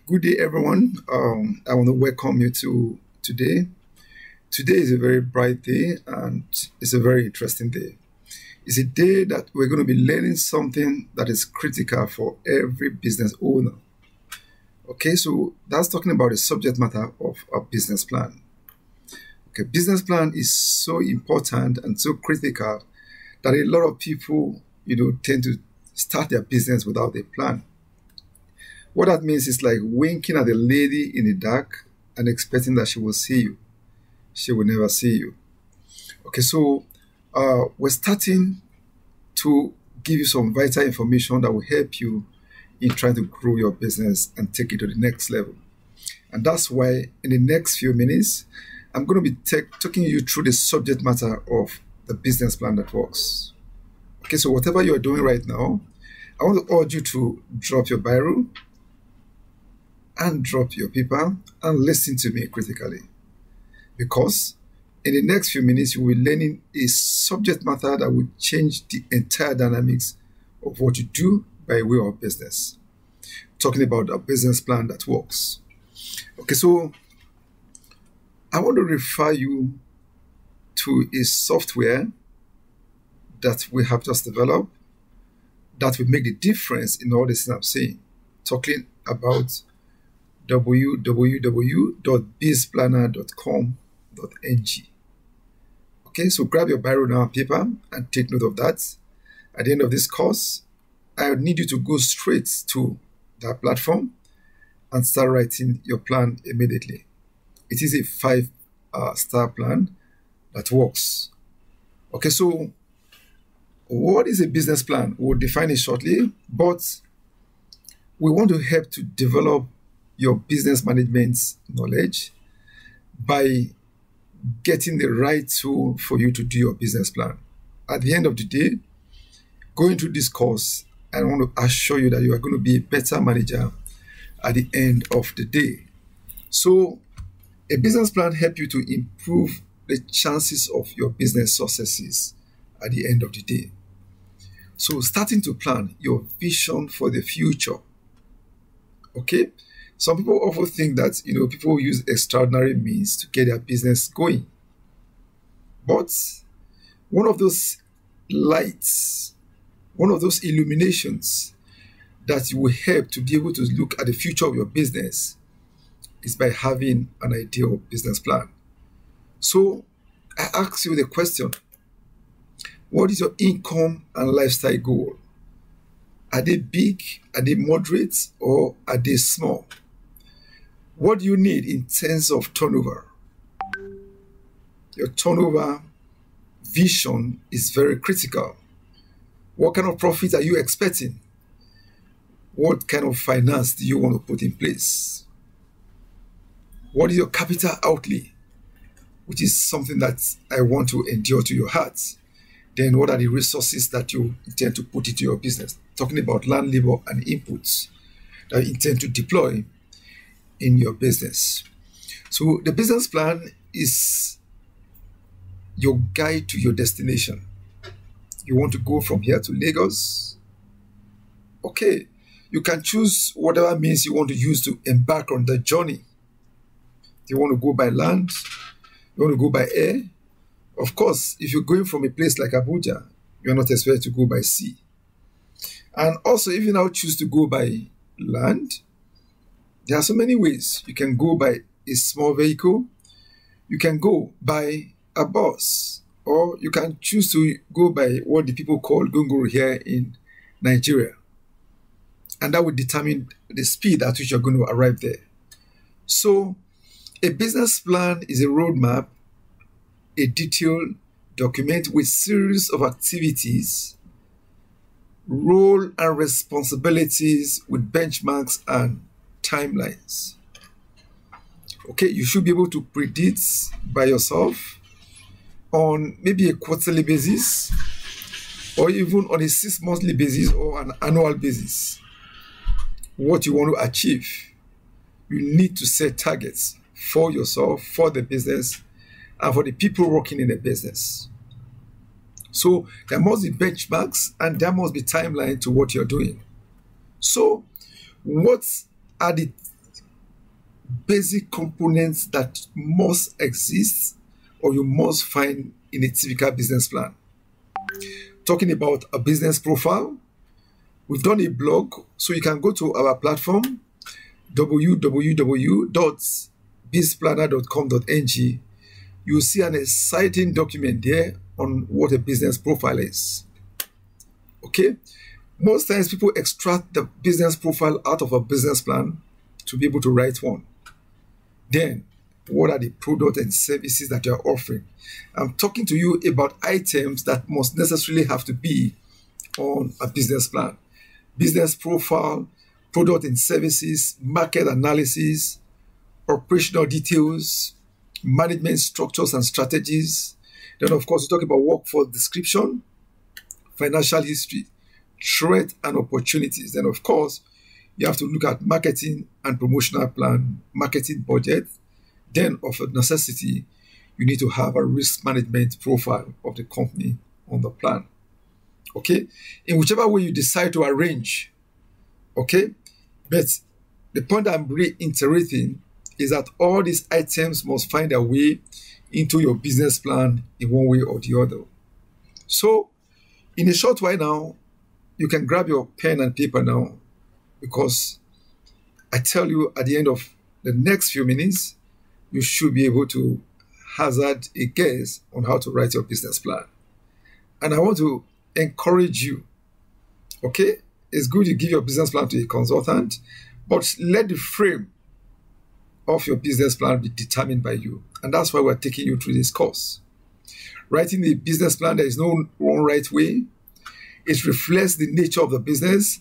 Good day, everyone. I want to welcome you to today. Today is a very bright day and it's a very interesting day. It's a day that we're going to be learning something that is critical for every business owner. Okay, so that's talking about the subject matter of a business plan. Okay, business plan is so important and so critical that a lot of people, tend to start their business without a plan. What that means is like winking at a lady in the dark and expecting that she will see you. She will never see you. Okay, so we're starting to give you some vital information that will help you in trying to grow your business and take it to the next level. And that's why in the next few minutes, I'm going to be talking you through the subject matter of the business plan that works. Okay, so whatever you're doing right now, I want to urge you to drop your biro and drop your paper and listen to me critically. Because in the next few minutes, you will be learning a subject matter that will change the entire dynamics of what you do by way of business. Talking about a business plan that works. Okay, so I want to refer you to a software that we have just developed that will make the difference in all this thing I'm saying. Talking about www.bizplanner.com.ng. Okay, so grab your biro now and paper and take note of that. At the end of this course, I need you to go straight to that platform and start writing your plan immediately. It is a 5-star plan that works. Okay, so what is a business plan? We'll define it shortly, but we want to help to develop your business management knowledge by getting the right tool for you to do your business plan. At the end of the day, going through this course, I want to assure you that you are going to be a better manager at the end of the day. So a business plan helps you to improve the chances of your business successes at the end of the day. So starting to plan your vision for the future. Okay? Some people often think that, people use extraordinary means to get their business going. But one of those lights, one of those illuminations that will help to be able to look at the future of your business is by having an ideal business plan. So I ask you the question, what is your income and lifestyle goal? Are they big, are they moderate, or are they small? What do you need in terms of turnover? Your turnover vision is very critical. What kind of profit are you expecting? What kind of finance do you want to put in place? What is your capital outlay? Which is something that I want to endure to your heart. Then what are the resources that you intend to put into your business? Talking about land, labor, and inputs that you intend to deploy in your business. So the business plan is your guide to your destination. You want to go from here to Lagos? Okay, you can choose whatever means you want to use to embark on the journey. You want to go by land? You want to go by air? Of course, if you're going from a place like Abuja, you're not expected to go by sea. And also, if you now choose to go by land, there are so many ways. You can go by a small vehicle, you can go by a bus, or you can choose to go by what the people call gunguru here in Nigeria. And that will determine the speed at which you're going to arrive there. So a business plan is a roadmap, a detailed document with series of activities, role and responsibilities with benchmarks and timelines. Okay, you should be able to predict by yourself on maybe a quarterly basis or even on a 6-monthly basis or an annual basis what you want to achieve. You need to set targets for yourself, for the business, and for the people working in the business. So there must be benchmarks and there must be timeline to what you're doing. So what are the basic components that must exist or you must find in a typical business plan? Talking about a business profile, we've done a blog, so you can go to our platform www.bizplanner.com.ng. You'll see an exciting document there on what a business profile is. Okay? Most times people extract the business profile out of a business plan to be able to write one. Then, what are the products and services that you're offering? I'm talking to you about items that must necessarily have to be on a business plan. Business profile, product and services, market analysis, operational details, management structures and strategies. Then, of course, we talk about workforce description, financial history, threat and opportunities. Then, of course, you have to look at marketing and promotional plan, marketing budget. Then, of a necessity, you need to have a risk management profile of the company on the plan. Okay? In whichever way you decide to arrange, okay? But the point I'm reiterating is that all these items must find their way into your business plan in one way or the other. So, in a short while now, you can grab your pen and paper now, because I tell you at the end of the next few minutes, you should be able to hazard a guess on how to write your business plan. And I want to encourage you, okay? It's good you give your business plan to a consultant, but let the frame of your business plan be determined by you. And that's why we're taking you through this course. Writing the business plan, there is no one right way. It reflects the nature of the business.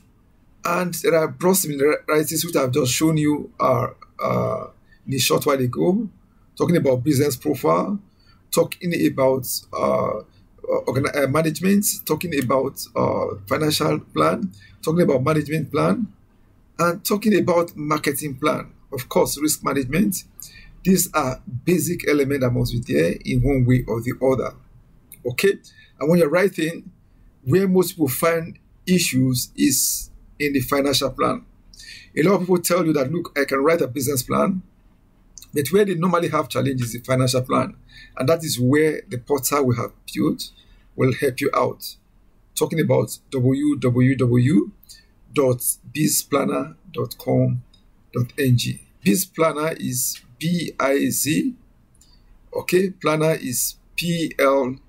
And there are broad similarities which I've just shown you in a short while ago, talking about business profile, talking about management, talking about financial plan, talking about management plan, and talking about marketing plan. Of course, risk management. These are basic elements that must be there in one way or the other. Okay? And when you're writing, where most people find issues is in the financial plan. A lot of people tell you that, look, I can write a business plan, but where they normally have challenges is the financial plan. And that is where the portal we have built will help you out. Talking about www.bizplanner.com.ng. BizPlanner is B-I-Z. Okay, planner is P-L-N-N-E-R.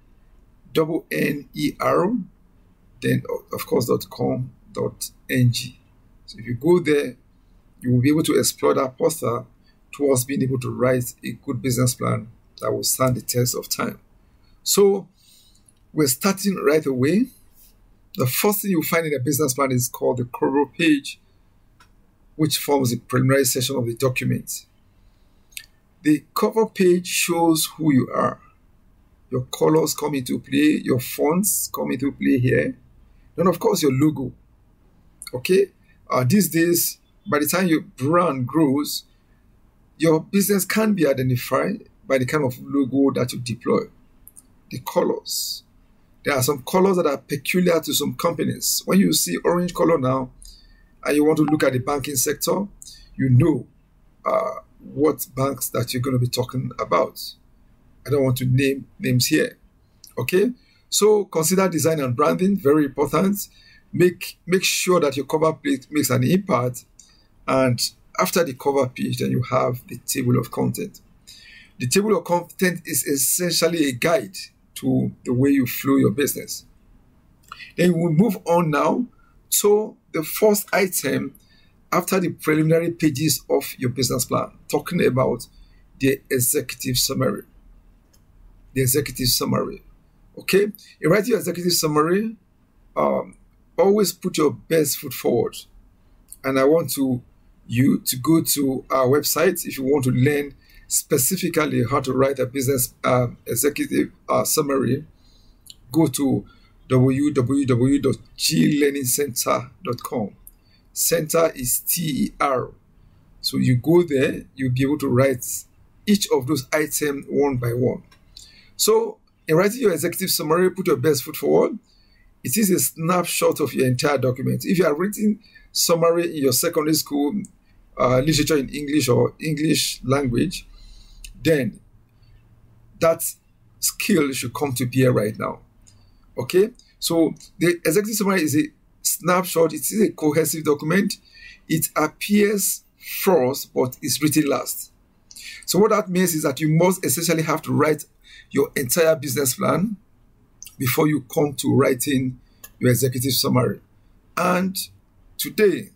Then, of course, .com.ng. So if you go there, you will be able to explore that portal towards being able to write a good business plan that will stand the test of time. So we're starting right away. The first thing you find in a business plan is called the cover page, which forms the preliminary section of the document. The cover page shows who you are. Your colors come into play, your fonts come into play here. Then, of course, your logo. Okay? These days, by the time your brand grows, your business can be identified by the kind of logo that you deploy. The colors. There are some colors that are peculiar to some companies. When you see orange color now, and you want to look at the banking sector, you know what banks that you're going to be talking about. I don't want to name names here. Okay? So consider design and branding, very important. Make sure that your cover page makes an impact. And after the cover page, then you have the table of content. The table of content is essentially a guide to the way you flow your business. Then we will move on now to the first item after the preliminary pages of your business plan, talking about the executive summary. The executive summary. Okay? In writing your executive summary, always put your best foot forward. And I want you to go to our website if you want to learn specifically how to write a business executive summary. Go to www.glearningcenter.com. Center is T-E-R. So you go there, you'll be able to write each of those items one by one. So In writing your executive summary, put your best foot forward. It is a snapshot of your entire document. If you are writing summary in your secondary school, literature in English or English language, then that skill should come to bear right now. Okay? So the executive summary is a snapshot. It is a cohesive document. It appears first, but it's written last. So what that means is that you must essentially have to write your entire business plan before you come to writing your executive summary. And today,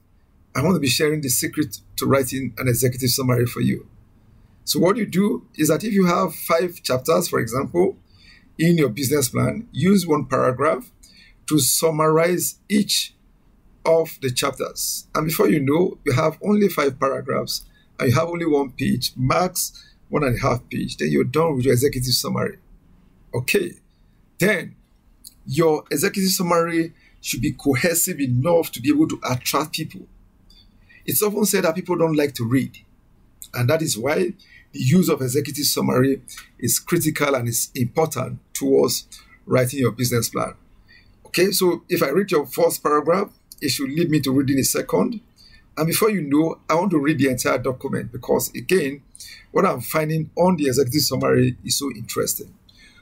I want to be sharing the secret to writing an executive summary for you. So what you do is that if you have 5 chapters, for example, in your business plan, use one paragraph to summarize each of the chapters. And before you know, you have only 5 paragraphs and you have only 1 page, max 1.5 page. Then you're done with your executive summary. Okay. Then your executive summary should be cohesive enough to be able to attract people. It's often said that people don't like to read. And that is why the use of executive summary is critical and is important towards writing your business plan. Okay, so if I read your first paragraph, it should lead me to reading a second. And before you know, I want to read the entire document because, again, what I'm finding on the executive summary is so interesting.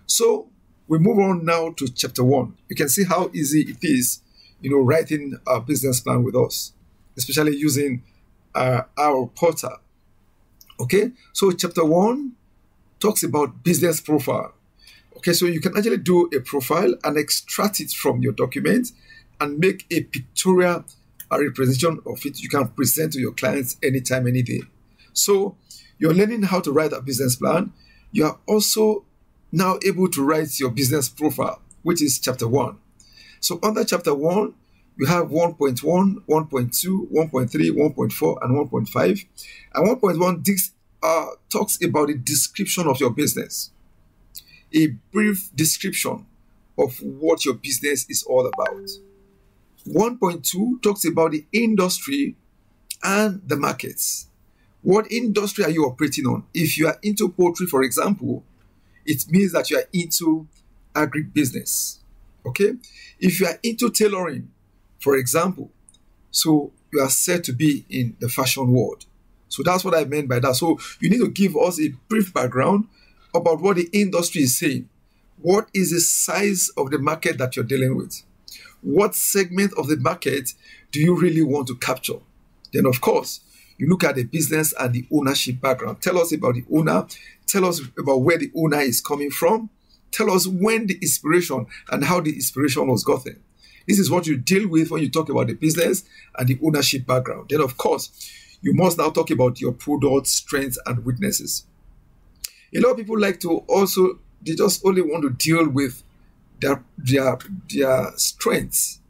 So we move on now to chapter 1. You can see how easy it is, writing a business plan with us, especially using our portal. Okay, so chapter 1 talks about business profile. Okay, so you can actually do a profile and extract it from your document and make a pictorial representation of it. You can present to your clients anytime, any day. So you're learning how to write a business plan. You are also now able to write your business profile, which is chapter 1. So under chapter 1, you have 1.1, 1.2, 1.3, 1.4, and 1.5. And 1.1 talks about the description of your business, a brief description of what your business is all about. 1.2 talks about the industry and the markets. What industry are you operating on? If you are into poultry, for example, it means that you are into agribusiness. Okay? If you are into tailoring, for example, so you are said to be in the fashion world. So that's what I meant by that. So you need to give us a brief background about what the industry is saying. What is the size of the market that you're dealing with? What segment of the market do you really want to capture? Then, of course, you look at the business and the ownership background. Tell us about the owner. Tell us about where the owner is coming from. Tell us when the inspiration and how the inspiration was gotten. This is what you deal with when you talk about the business and the ownership background. Then, of course, you must now talk about your product strengths and weaknesses. A lot of people like to also, they just only want to deal with their strengths.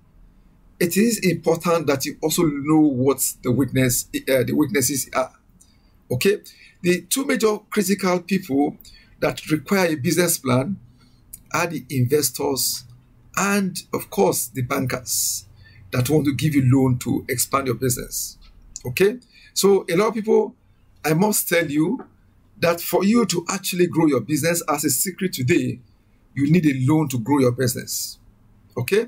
It is important that you also know what the weaknesses are. Okay, the 2 major critical people that require a business plan are the investors and, of course, the bankers that want to give you loan to expand your business. Okay, so a lot of people, I must tell you that for you to actually grow your business, as a secret today, you need a loan to grow your business. Okay?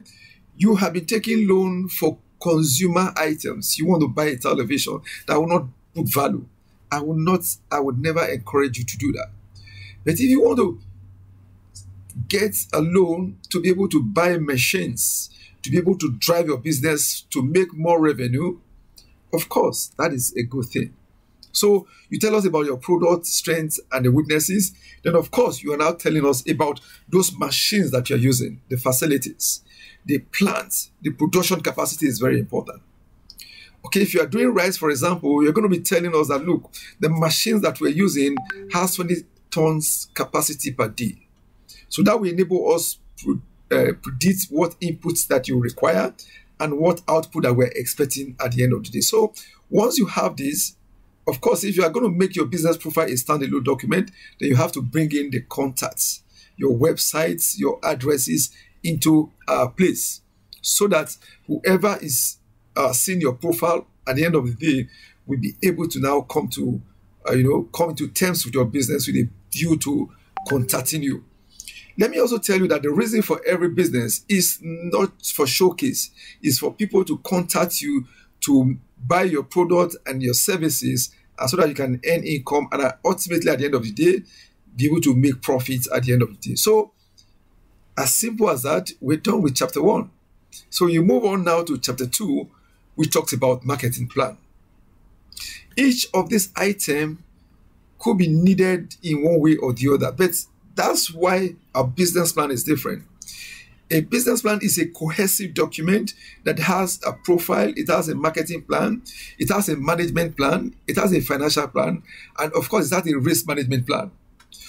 You have been taking loan for consumer items. You want to buy a television that will not put value. I would never encourage you to do that. But if you want to get a loan to be able to buy machines, to be able to drive your business, to make more revenue, of course, that is a good thing. So you tell us about your product strengths and the weaknesses. Then, of course, you are now telling us about those machines that you're using, the facilities, the plants, the production capacity is very important. Okay, if you are doing rice, for example, you're going to be telling us that, look, the machines that we're using has 20 tons capacity per day. So that will enable us to predict what inputs that you require and what output that we're expecting at the end of the day. So once you have this, of course, if you are going to make your business profile a standalone document, then you have to bring in the contacts, your websites, your addresses into place so that whoever is seeing your profile at the end of the day will be able to now come into terms with your business with a view to contacting you. Let me also tell you that the reason for every business is not for showcase, it's for people to contact you to buy your product and your services, so that you can earn income and ultimately at the end of the day, be able to make profits at the end of the day. So, as simple as that, we're done with chapter 1. So you move on now to chapter 2, which talks about marketing plan. Each of these items could be needed in one way or the other, but that's why a business plan is different. A business plan is a cohesive document that has a profile, it has a marketing plan, it has a management plan, it has a financial plan, and of course, it has a risk management plan.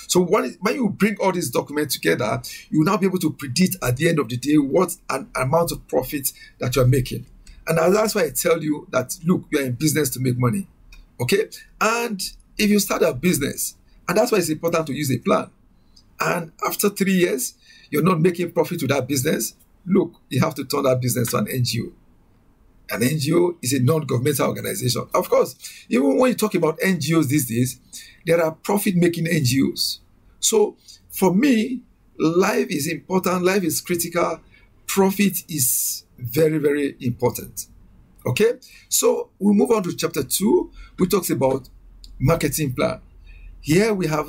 So when you bring all these documents together, you will now be able to predict at the end of the day what an amount of profit that you're making. And that's why I tell you that, look, you're in business to make money. Okay? And if you start a business, and that's why it's important to use a plan, and after 3 years, you're not making profit with that business, look, you have to turn that business to an NGO. An NGO is a non-governmental organization. Of course, even when you talk about NGOs these days, there are profit-making NGOs. So for me, life is important, life is critical, profit is very, very important. Okay? So we move on to chapter 2, which talks about marketing plan. Here we have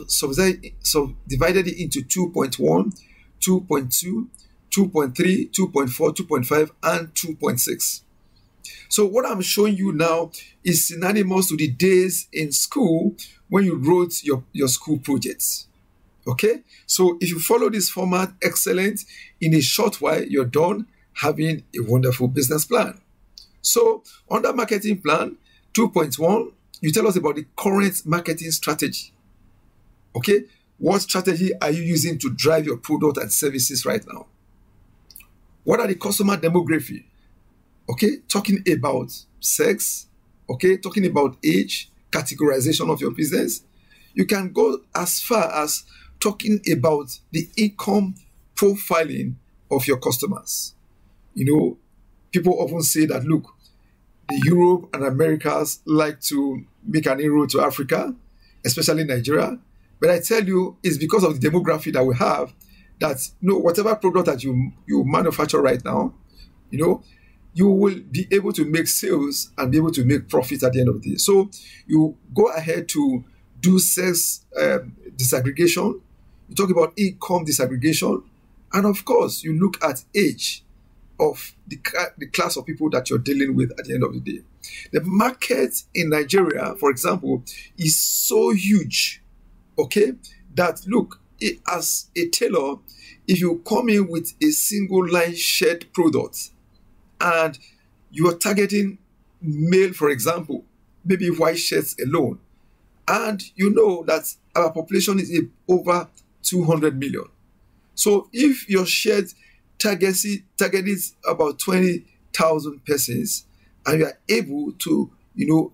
divided it into 2.1, 2.2, 2.3, 2.4, 2.5, and 2.6. So what I'm showing you now is synonymous to the days in school when you wrote your school projects. Okay? So if you follow this format, excellent. In a short while, you're done having a wonderful business plan. So under marketing plan, 2.1, you tell us about the current marketing strategy. Okay? What strategy are you using to drive your product and services right now? What are the customer demography? Okay, talking about sex, okay, talking about age, categorization of your business. You can go as far as talking about the income profiling of your customers. You know, people often say that, look, the Europe and Americas like to make an inroad to Africa, especially Nigeria. But I tell you, it's because of the demography that we have that, you know, whatever product that you manufacture right now, you know, you will be able to make sales and be able to make profit at the end of the day. So you go ahead to do sex disaggregation. You talk about income disaggregation. And of course, you look at age of the class of people that you're dealing with at the end of the day. The market in Nigeria, for example, is so huge, okay, that look, as a tailor, if you come in with a single line shirt product, and you are targeting male, for example, maybe white shirts alone, and you know that our population is over 200 million. So if your shirt targets about 20,000 persons, and you are able to, you know,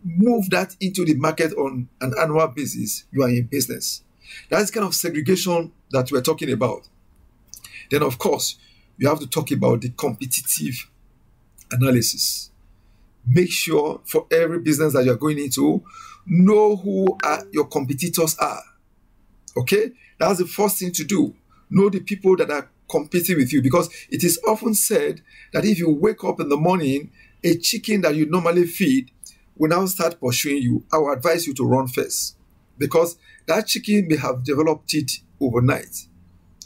move that into the market on an annual basis, you are in business. That's the kind of segregation that we're talking about. Then, of course, you have to talk about the competitive analysis. Make sure for every business that you're going into, know who your competitors are. Okay? That's the first thing to do. Know the people that are competing with you, because it is often said that if you wake up in the morning, a chicken that you normally feed will now start pursuing you. I will advise you to run first, because that chicken may have developed teeth overnight.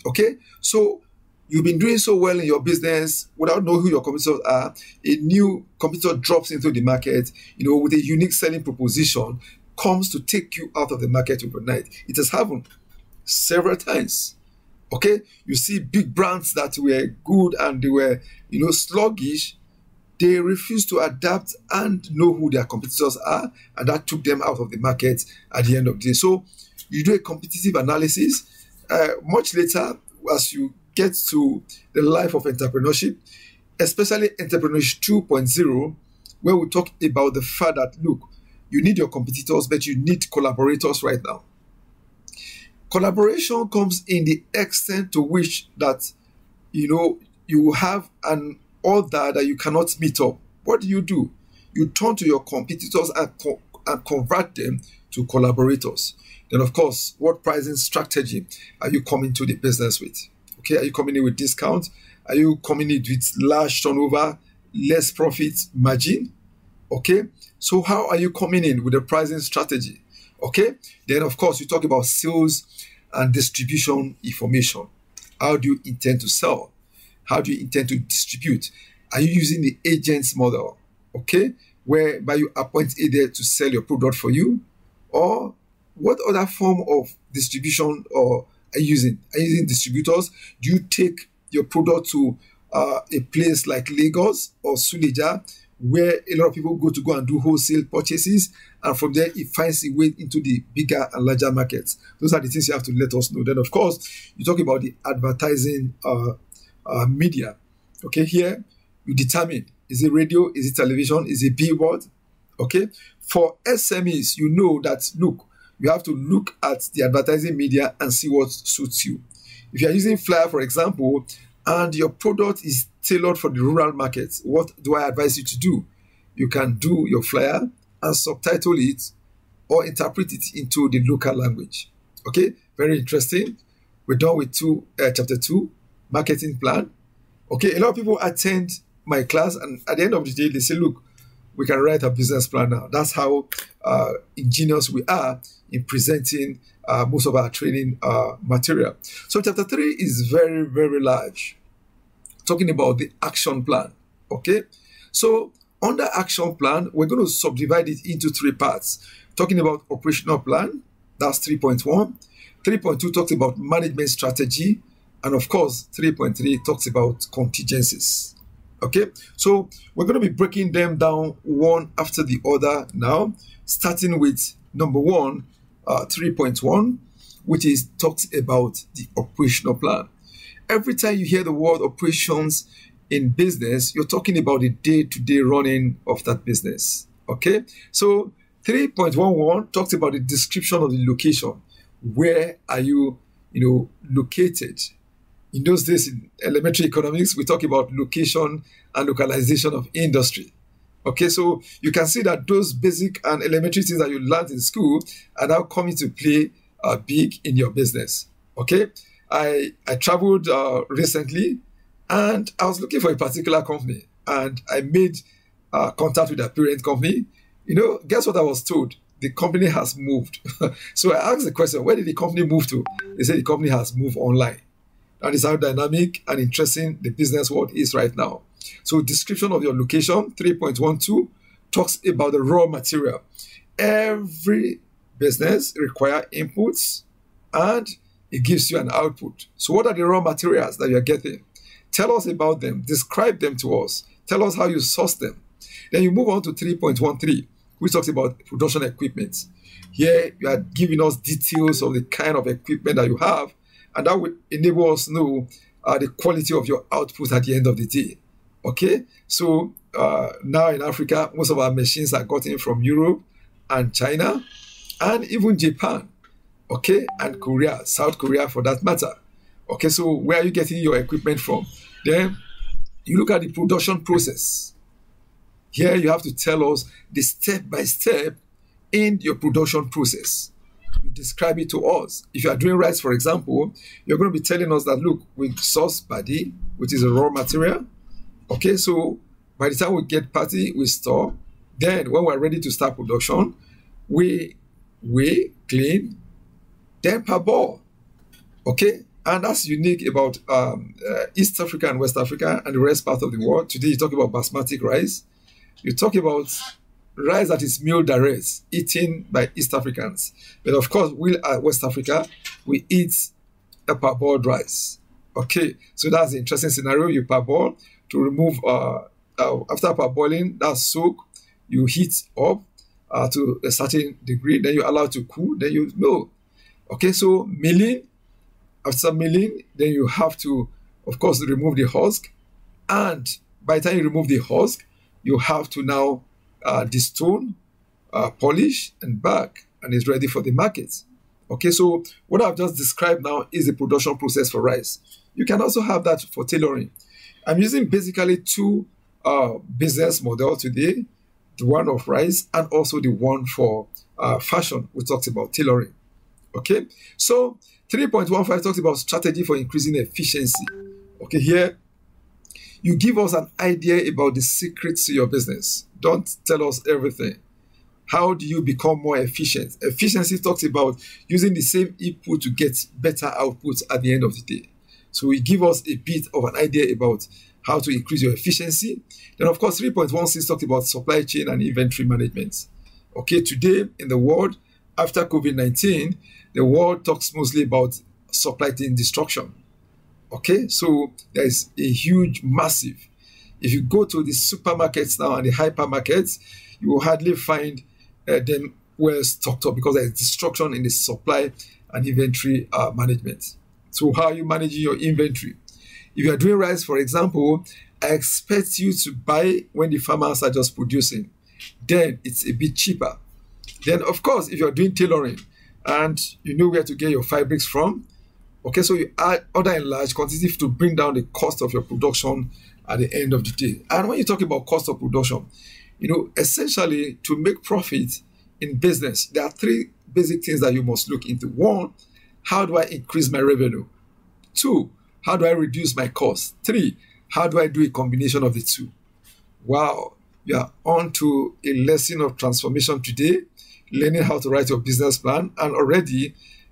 Okay? So you've been doing so well in your business without knowing who your competitors are. A new competitor drops into the market, you know, with a unique selling proposition, comes to take you out of the market overnight. It has happened several times. Okay? You see big brands that were good and they were, you know, sluggish. They refused to adapt and know who their competitors are, and that took them out of the market at the end of the day. So you do a competitive analysis. Much later, as you get to the life of entrepreneurship, especially Entrepreneurship 2.0, where we talk about the fact that, look, you need your competitors, but you need collaborators right now. Collaboration comes in the extent to which that, you know, you have an order that you cannot meet up. What do? You turn to your competitors and convert them to collaborators. Then, of course, what pricing strategy are you coming to the business with? Okay, are you coming in with discount? Are you coming in with large turnover, less profit margin? Okay, so how are you coming in with the pricing strategy? Okay, then of course you talk about sales and distribution information. How do you intend to sell? How do you intend to distribute? Are you using the agents model? Okay, whereby you appoint a there to sell your product for you, or what other form of distribution or are you using? Are you using distributors? Do you take your product to a place like Lagos or Suleja, where a lot of people go and do wholesale purchases, and from there it finds its way into the bigger and larger markets? Those are the things you have to let us know. Then, of course, you talk about the advertising media. Okay, here you determine, is it radio, is it television, is it billboard? Okay, for SMEs, you know that, look, you have to look at the advertising media and see what suits you. If you are using flyer, for example, and your product is tailored for the rural market, what do I advise you to do? You can do your flyer and subtitle it or interpret it into the local language. Okay, very interesting. We're done with chapter 2, marketing plan. Okay, a lot of people attend my class, and at the end of the day, they say, look, we can write a business plan now. That's how ingenious we are in presenting most of our training material. So chapter 3 is very, very large, talking about the action plan. Okay, so under action plan, we're going to subdivide it into 3 parts, talking about operational plan. That's 3.1. 3.2 talks about management strategy, and of course 3.3 talks about contingencies. Okay, so we're going to be breaking them down one after the other now, starting with number 1, 3.1, which is talks about the operational plan. Every time you hear the word operations in business, you're talking about the day-to-day running of that business. Okay, so 3.11 talks about the description of the location. Where are you, located? In those days in elementary economics, we talk about location and localization of industry. Okay, so you can see that those basic and elementary things that you learned in school are now coming to play big in your business. Okay, I traveled recently, and I was looking for a particular company, and I made contact with their parent company. Guess what I was told? The company has moved. So I asked the question, where did the company move to? They said the company has moved online. That is how dynamic and interesting the business world is right now. So description of your location, 3.12, talks about the raw material. Every business requires inputs and it gives you an output. So what are the raw materials that you're getting? Tell us about them. Describe them to us. Tell us how you source them. Then you move on to 3.13, which talks about production equipment. Here you are giving us details of the kind of equipment that you have, and that will enable us to know the quality of your output at the end of the day. Okay, so now in Africa, most of our machines are gotten from Europe and China and even Japan, okay, and Korea, South Korea for that matter. Okay, so where are you getting your equipment from? Then you look at the production process. Here you have to tell us the step-by-step in your production process. You describe it to us. If you are doing rice, for example, you're going to be telling us that, look, we source paddy, which is a raw material. Okay, so by the time we get paddy, we store. Then when we're ready to start production, we weigh, clean, then parboil. Okay, and that's unique about East Africa and West Africa and the rest part of the world. Today you talk about basmati rice. You talk about rice that is meal direct, eaten by East Africans. But of course, we at West Africa, we eat a parboiled rice. Okay, so that's the interesting scenario. You parboil to remove, after parboiling, that soak, you heat up to a certain degree, then you allow it to cool, then you know. Okay, so milling, after milling, then you have to, of course, remove the husk. And by the time you remove the husk, you have to now destone, polish, and bag, and it's ready for the market. Okay, so what I've just described now is the production process for rice. You can also have that for tailoring. I'm using basically 2 business models today. the one of rice, and also the one for fashion. We talked about tailoring. Okay, so 3.15 talks about strategy for increasing efficiency. Okay, here you give us an idea about the secrets to your business. Don't tell us everything. How do you become more efficient? Efficiency talks about using the same input to get better output at the end of the day. So it gives us a bit of an idea about how to increase your efficiency. Then, of course, 3.16 talks about supply chain and inventory management. Okay, today in the world, after COVID-19, the world talks mostly about supply chain destruction. Okay, so there is a huge, massive. If you go to the supermarkets now and the hypermarkets, you will hardly find them well stocked up because there is destruction in the supply and inventory management. So how are you managing your inventory? If you are doing rice, for example, I expect you to buy when the farmers are just producing. Then it's a bit cheaper. Then, of course, if you're doing tailoring and you know where to get your fabrics from, okay, so you order in large quantities to bring down the cost of your production at the end of the day. And when you talk about cost of production, essentially to make profit in business, there are three basic things that you must look into. One, how do I increase my revenue? Two, how do I reduce my cost? Three, how do I do a combination of the two? Wow, you are on to a lesson of transformation today, learning how to write your business plan, and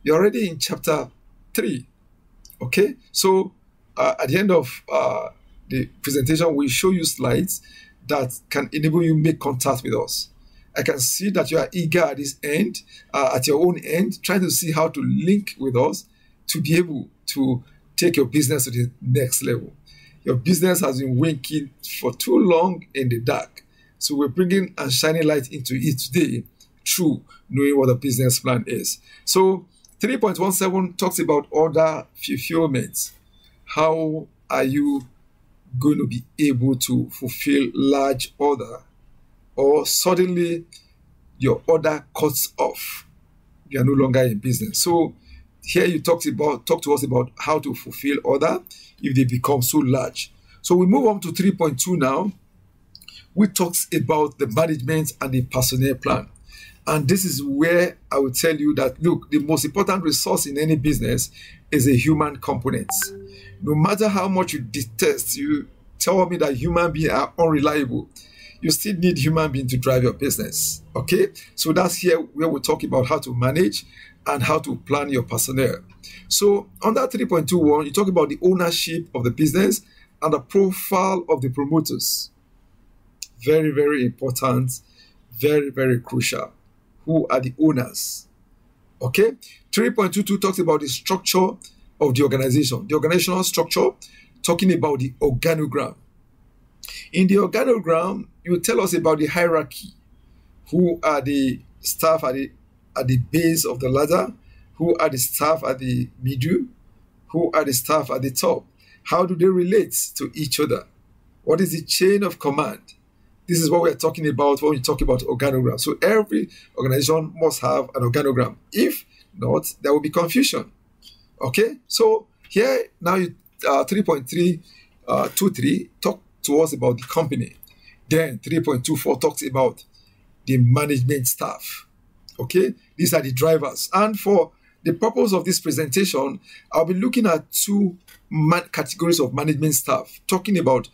you're already in chapter 3. Okay, so at the end of the presentation, we show you slides that can enable you make contact with us. I can see that you are eager at this end, at your own end, trying to see how to link with us to be able to take your business to the next level. Your business has been winking for too long in the dark. So we're bringing and shining light into it today through knowing what a business plan is. So 3.17 talks about order fulfillment. How are you going to be able to fulfill large order, or suddenly your order cuts off? You are no longer in business. So here you talk to us about how to fulfill order if they become so large. So we move on to 3.2 now, which talks about the management and the personnel plan. And this is where I will tell you that, look, the most important resource in any business is a human component. No matter how much you detest, you tell me that human beings are unreliable, you still need human beings to drive your business. Okay? So that's here where we talk about how to manage and how to plan your personnel. So under 3.21, you talk about the ownership of the business and the profile of the promoters. Very, very important. Very, very crucial. Who are the owners? Okay? 3.22 talks about the structure of the organization. The organizational structure, talking about the organogram. In the organogram, you tell us about the hierarchy. Who are the staff at the base of the ladder? Who are the staff at the middle? Who are the staff at the top? How do they relate to each other? What is the chain of command? This is what we're talking about when we talk about organogram. So every organization must have an organogram. If not, there will be confusion. Okay? So here now 3.323 talk to us about the company. Then 3.24 talks about the management staff. Okay? These are the drivers. And for the purpose of this presentation, I'll be looking at two categories of management staff, talking about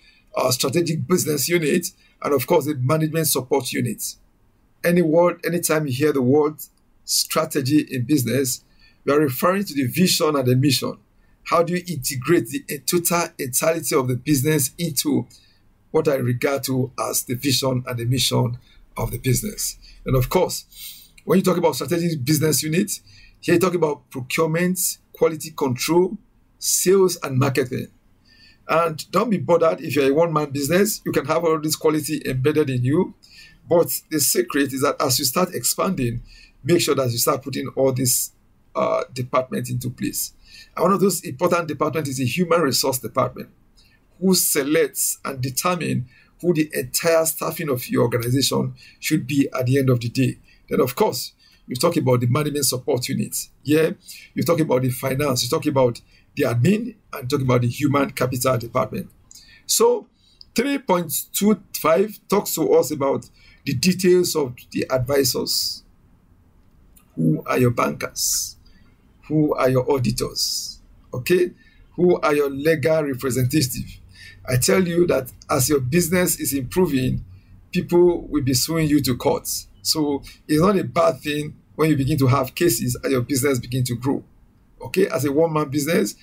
strategic business unit and, of course, the management support unit. Anytime you hear the word strategy in business, we are referring to the vision and the mission. How do you integrate the totality of the business into what I regard to as the vision and the mission of the business? And of course, when you talk about strategic business unit, here you talk about procurement, quality control, sales, and marketing. And don't be bothered if you're a one-man business, you can have all this quality embedded in you. But the secret is that as you start expanding, make sure that you start putting all these departments into place. And one of those important departments is the human resource department, who selects and determines who the entire staffing of your organization should be at the end of the day. Then, of course, you talk about the management support unit. Yeah, you talk about the finance, you talk about the admin, and talk about the human capital department. So 3.25 talks to us about the details of the advisors. Who are your bankers? Who are your auditors? Okay? Who are your legal representatives? I tell you that as your business is improving, people will be suing you to court. So it's not a bad thing when you begin to have cases and your business begin to grow. Okay? As a one-man business,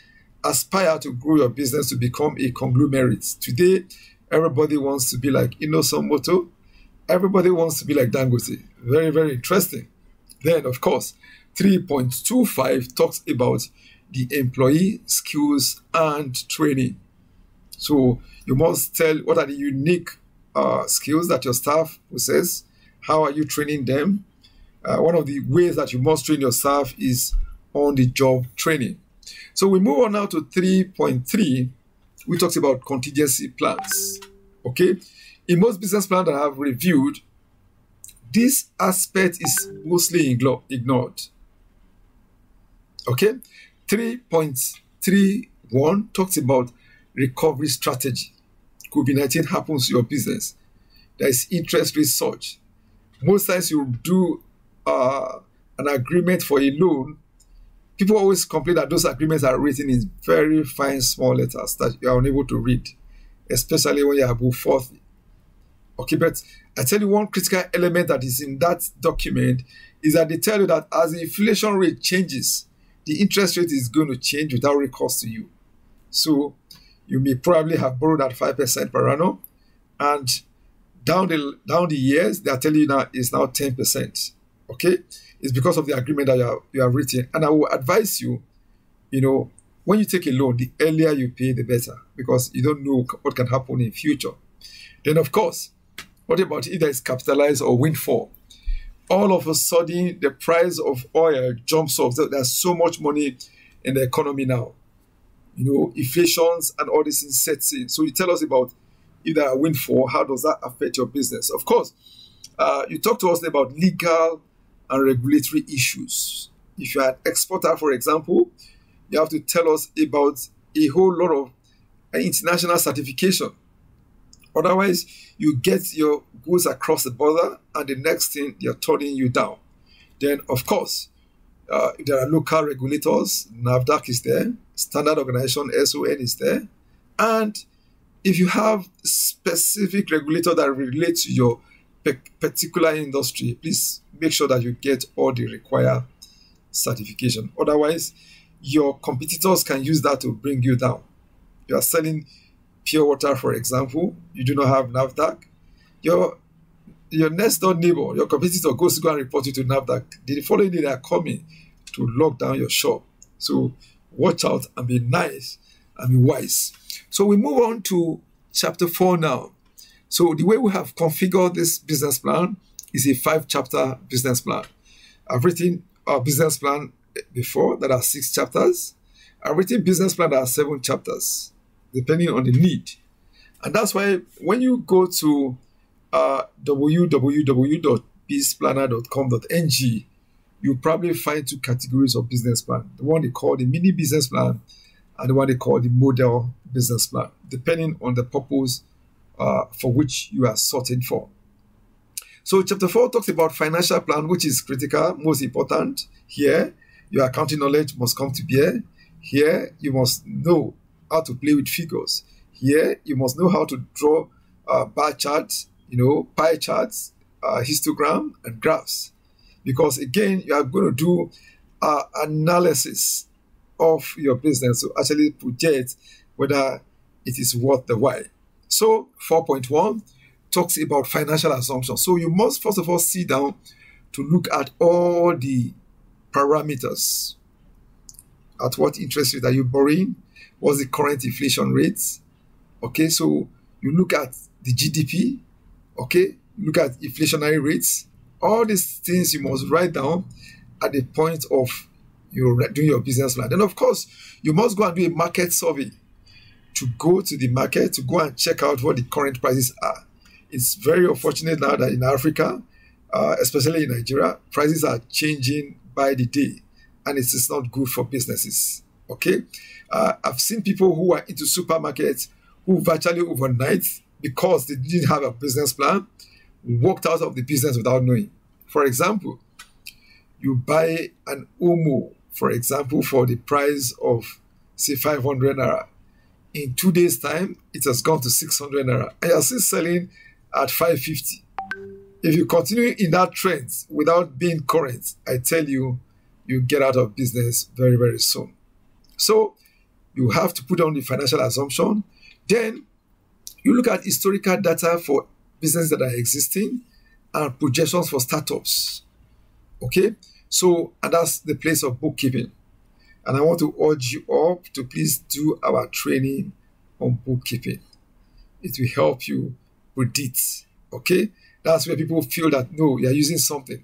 aspire to grow your business to become a conglomerate. Today, everybody wants to be like Inosan Moto. Everybody wants to be like Dangote. Very, very interesting. Then, of course, 3.25 talks about the employee skills and training. So you must tell what are the unique skills that your staff possess. How are you training them? One of the ways that you must train your staff is on the job training. So we move on now to 3.3, which talks about contingency plans. Okay, in most business plans that I have reviewed, this aspect is mostly ignored. Okay, 3.31 talks about recovery strategy. COVID-19 happens to your business. There is interest rate surge. Most times you do an agreement for a loan. People always complain that those agreements are written in very fine small letters that you are unable to read, especially when you are above 40. Okay, but I tell you one critical element that is in that document is that they tell you that as the inflation rate changes, the interest rate is going to change without recourse to you. So you may probably have borrowed at 5% per annum, and down the years, they are telling you now it's now 10%. Okay, it's because of the agreement that you have written. And I will advise you, when you take a loan, the earlier you pay, the better, because you don't know what can happen in future. Then, of course, what about either it's capitalized or windfall? All of a sudden, the price of oil jumps up. There's so much money in the economy now. Inflations and all these things sets in. So you tell us about either a windfall, how does that affect your business? Of course, you talk to us about legal and regulatory issues. If you're an exporter, for example, you have to tell us about a whole lot of international certification. Otherwise, you get your goods across the border and the next thing, they're turning you down. Then, of course, if there are local regulators, NAFDAC is there, Standard Organization, SON is there. And if you have specific regulator that relate to your particular industry, please make sure that you get all the required certification. Otherwise, your competitors can use that to bring you down. You are selling pure water, for example, you do not have NAFDAC. Your next door neighbor, your competitor, goes to go and report you to NAFDAC. The following day, they are coming to lock down your shop. So watch out and be nice and be wise. So we move on to chapter 4 now. So the way we have configured this business plan is a 5-chapter business plan. I've written a business plan before that are 6 chapters. I've written business plan that are 7 chapters, depending on the need. And that's why when you go to www.bizplanner.com.ng, you probably find 2 categories of business plan. The one they call the mini business plan and the one they call the model business plan, depending on the purpose for which you are sorting for. So chapter 4 talks about financial plan, which is critical, most important. Here, your accounting knowledge must come to bear. Here, you must know how to play with figures. Here, you must know how to draw bar charts, pie charts, histogram, and graphs. Because again, you are going to do analysis of your business to actually project whether it is worth the while. So 4.1 talks about financial assumptions. So you must first of all sit down to look at all the parameters. At what interest rate are you borrowing? What's the current inflation rates? Okay, so you look at the GDP. Okay, look at inflationary rates. All these things you must write down at the point of doing your business plan. Then, of course, you must go and do a market survey to go to the market, to go and check out what the current prices are. It's very unfortunate now that in Africa, especially in Nigeria, prices are changing by the day, and it is not good for businesses. Okay, I've seen people who are into supermarkets who virtually overnight because they didn't have a business plan, walked out of the business without knowing. For example, you buy an Omo, for example, for the price of, say, 500 naira. In 2 days' time, it has gone to 600 naira, and you're still selling at 550. If you continue in that trend without being current, I tell you, you get out of business very, very soon. So you have to put on the financial assumption. Then you look at historical data for businesses that are existing and projections for startups. Okay? So, and that's the place of bookkeeping. And I want to urge you all to please do our training on bookkeeping. It will help you predict. Okay? That's where people feel that, no, you're using something.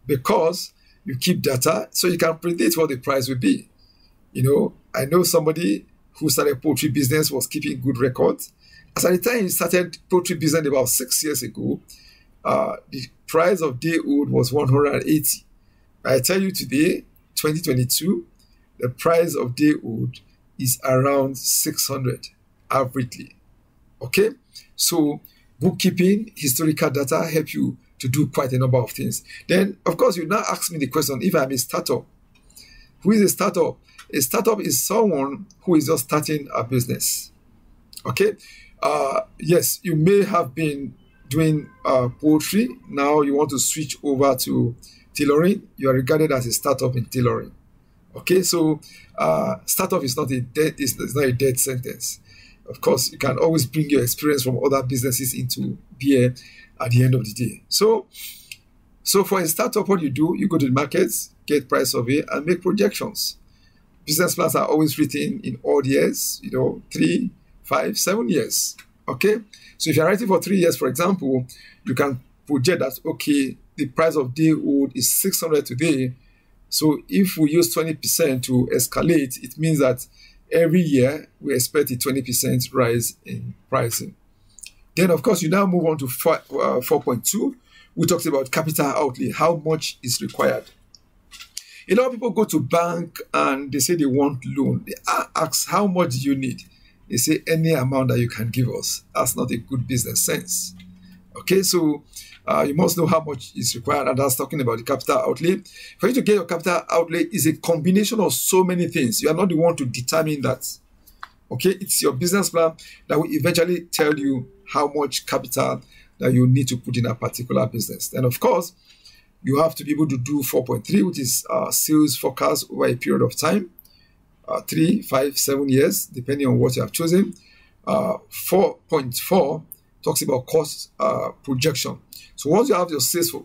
Because you keep data, so you can predict what the price will be. You know, I know somebody who started poultry business, was keeping good records. As at the time he started poultry business about 6 years ago, the price of day old was 180. I tell you today, 2022, the price of day old is around 600 averagely. Okay? So bookkeeping, historical data help you to do quite a number of things. Then, of course, you now ask me the question, if I'm a startup, who is a startup? A startup is someone who is just starting a business. Okay? Yes, you may have been doing poultry. Now you want to switch over to tailoring. You are regarded as a startup in tailoring. Okay, so startup is not a dead, it's not a dead sentence. Of course, you can always bring your experience from other businesses into beer at the end of the day. So for a startup, what you do, you go to the markets, get price survey, and make projections. Business plans are always written in odd years, 3, 5, 7 years. Okay, so if you're writing for 3 years, for example, you can project that, okay, the price of day old is 600 today. So if we use 20% to escalate, it means that every year we expect a 20% rise in pricing. Then, of course, you now move on to 4.2. We talked about capital outlay, how much is required. A lot of people go to bank and they say they want loan. They ask, how much do you need? They say any amount that you can give us. That's not a good business sense. Okay, so you must know how much is required, and that's talking about the capital outlay. For you to get your capital outlay is a combination of so many things. You are not the one to determine that. Okay, it's your business plan that will eventually tell you how much capital that you need to put in a particular business. Then, of course, you have to be able to do 4.3, which is sales forecast over a period of time, 3, 5, 7 years, depending on what you have chosen. 4.4 talks about cost projection. So once you have your sales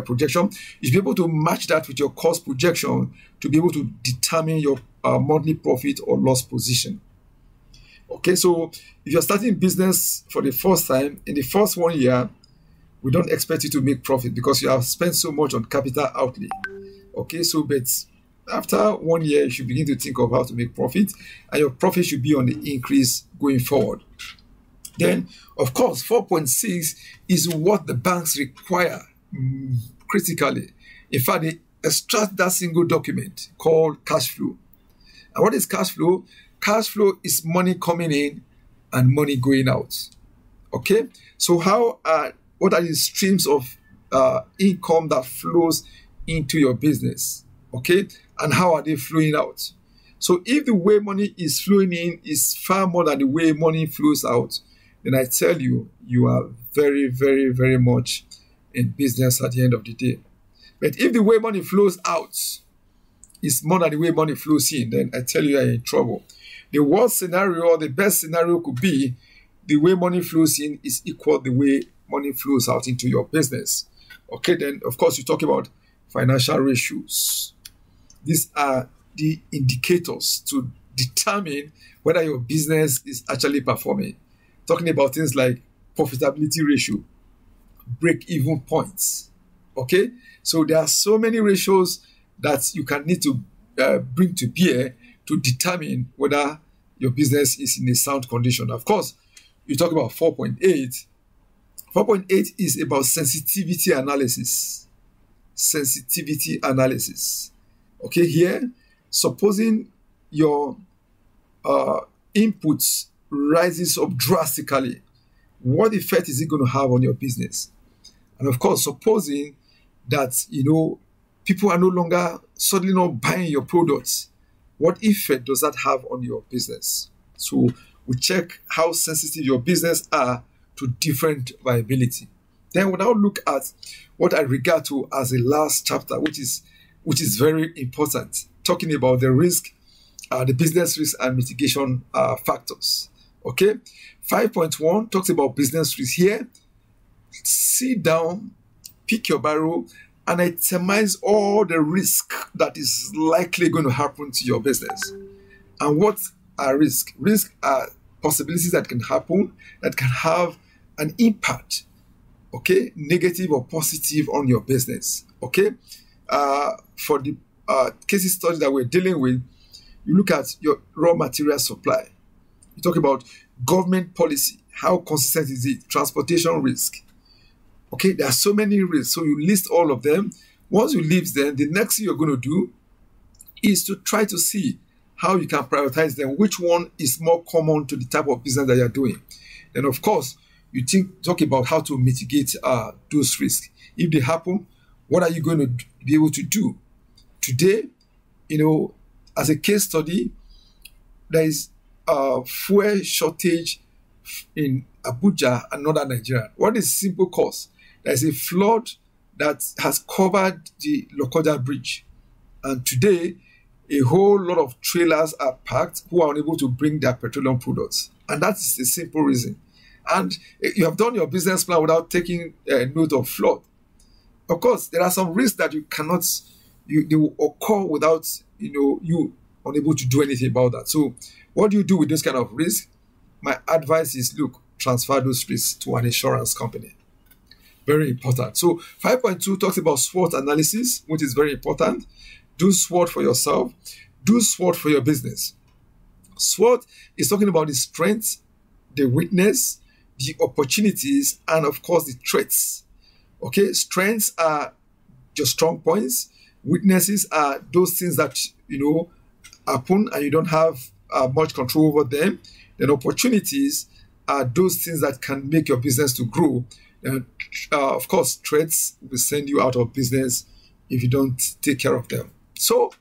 projection, you should be able to match that with your cost projection to be able to determine your monthly profit or loss position. Okay, so if you're starting business for the first time, in the first 1 year, we don't expect you to make profit because you have spent so much on capital outlay. Okay, so but after 1 year, you should begin to think of how to make profit, and your profit should be on the increase going forward. Then, of course, 4.6 is what the banks require critically. In fact, they extract that single document called cash flow. And what is cash flow? Cash flow is money coming in and money going out. Okay? So what are the streams of income that flows into your business? Okay? And how are they flowing out? So if the way money is flowing in is far more than the way money flows out, then I tell you, you are very, very, very much in business at the end of the day. But if the way money flows out is more than the way money flows in, then I tell you, you're in trouble. The worst scenario or the best scenario could be the way money flows in is equal to the way money flows out into your business. Okay, then, of course, you talk about financial ratios. These are the indicators to determine whether your business is actually performing. Talking about things like profitability ratio, break-even points. Okay, so there are so many ratios that you can need to bring to bear to determine whether your business is in a sound condition. Of course, you talk about 4.8. 4.8 is about sensitivity analysis. Sensitivity analysis. Okay, here, supposing your inputs rises up drastically, what effect is it going to have on your business? And of course, supposing that, people are no longer suddenly not buying your products, what effect does that have on your business? So we check how sensitive your business are to different viability. Then we'll now look at what I regard to as the last chapter, which is very important, talking about the risk, the business risk and mitigation factors. Okay, 5.1 talks about business risk. Here, sit down, pick your barrel, and itemize all the risk that is likely going to happen to your business. And what are risks? Risks are possibilities that can happen that can have an impact, okay, negative or positive on your business. Okay, for the case study that we're dealing with, you look at your raw material supply. You talk about government policy. How consistent is it? Transportation risk. Okay, there are so many risks. So you list all of them. Once you list them, the next thing you're going to do is to try to see how you can prioritize them, which one is more common to the type of business that you're doing. Then, of course, you talk about how to mitigate those risks. If they happen, what are you going to be able to do? Today, as a case study, there is a fuel shortage in Abuja and northern Nigeria. What is simple cause? There is a flood that has covered the Lokoja Bridge. And today, a whole lot of trailers are parked who are unable to bring their petroleum products. And that is a simple reason. And you have done your business plan without taking note of flood. Of course, there are some risks that you cannot, they will occur without, you unable to do anything about that. So what do you do with this kind of risk? My advice is, look, transfer those risks to an insurance company. Very important. So 5.2 talks about SWOT analysis, which is very important. Do SWOT for yourself. Do SWOT for your business. SWOT is talking about the strengths, the weakness, the opportunities, and of course the threats. Okay, strengths are your strong points. Weaknesses are those things that happen and you don't have much control over them. Then opportunities are those things that can make your business to grow. And of course, threats will send you out of business if you don't take care of them. So,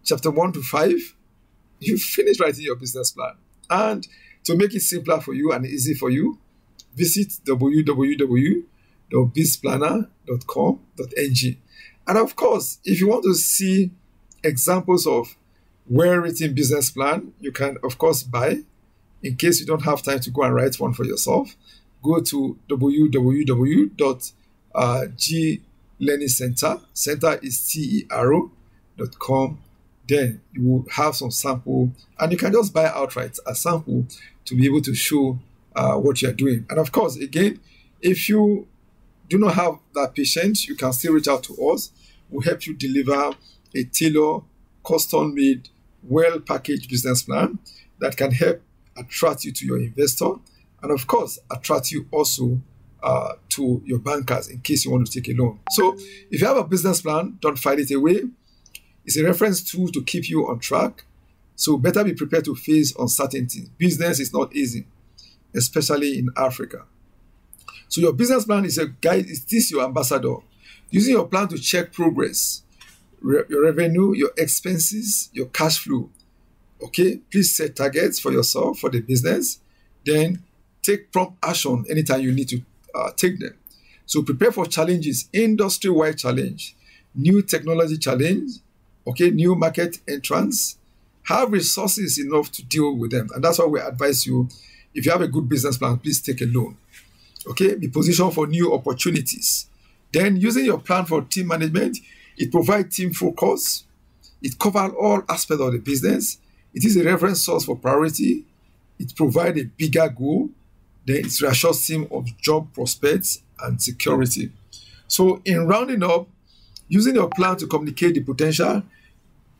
chapter 1 to 5, you finish writing your business plan. And to make it simpler for you and easy for you, visit www.bizplanner.com.ng. And of course, if you want to see examples of well-written business plan, you can, of course, buy. In case you don't have time to go and write one for yourself, go to www.glearningcenter, center is TERO.com. Then you will have some sample, and you can just buy outright a sample to be able to show what you're doing. And of course, again, if you do not have that patience, you can still reach out to us. We'll help you deliver a tailored, custom-made, well-packaged business plan that can help attract you to your investor, and of course, attract you also to your bankers in case you want to take a loan. So if you have a business plan, don't file it away. It's a reference tool to keep you on track. So better be prepared to face uncertainty. Business is not easy, especially in Africa. So your business plan is a guide, is this your ambassador? Using your plan to check progress, your revenue, your expenses, your cash flow. Okay, please set targets for yourself, for the business. Then take prompt action anytime you need to take them. So prepare for challenges, industry-wide challenge, new technology challenge, okay, new market entrance. Have resources enough to deal with them. And that's why we advise you, if you have a good business plan, please take a loan. Okay, be positioned for new opportunities. Then using your plan for team management, it provides team focus. It covers all aspects of the business. It is a reference source for priority. It provides a bigger goal. Then it reassures team of job prospects and security. So in rounding up, using your plan to communicate the potential,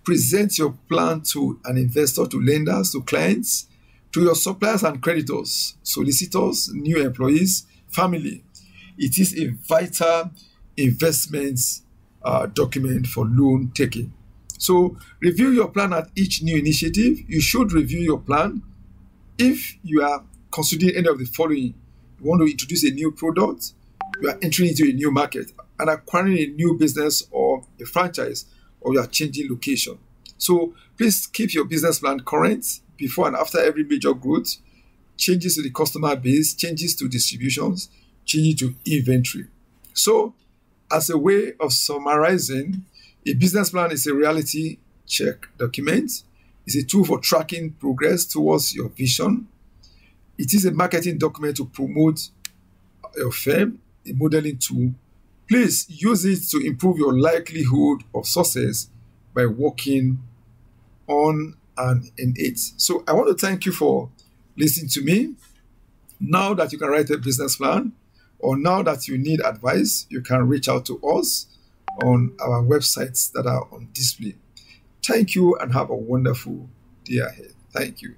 present your plan to an investor, to lenders, to clients, to your suppliers and creditors, solicitors, new employees, family. It is a vital investment document for loan taking. So review your plan at each new initiative. You should review your plan. If you are considering any of the following, you You want to introduce a new product, you are entering into a new market and acquiring a new business or a franchise, or you are changing location. So please keep your business plan current before and after every major growth, changes to the customer base, changes to distributions, changes to inventory. So as a way of summarizing, a business plan is a reality check document. It's a tool for tracking progress towards your vision. It is a marketing document to promote your firm, a modeling tool. Please use it to improve your likelihood of success by working on and in it. So I want to thank you for listening to me. Now that you can write a business plan, or now that you need advice, you can reach out to us on our websites that are on display. Thank you and have a wonderful day ahead. Thank you.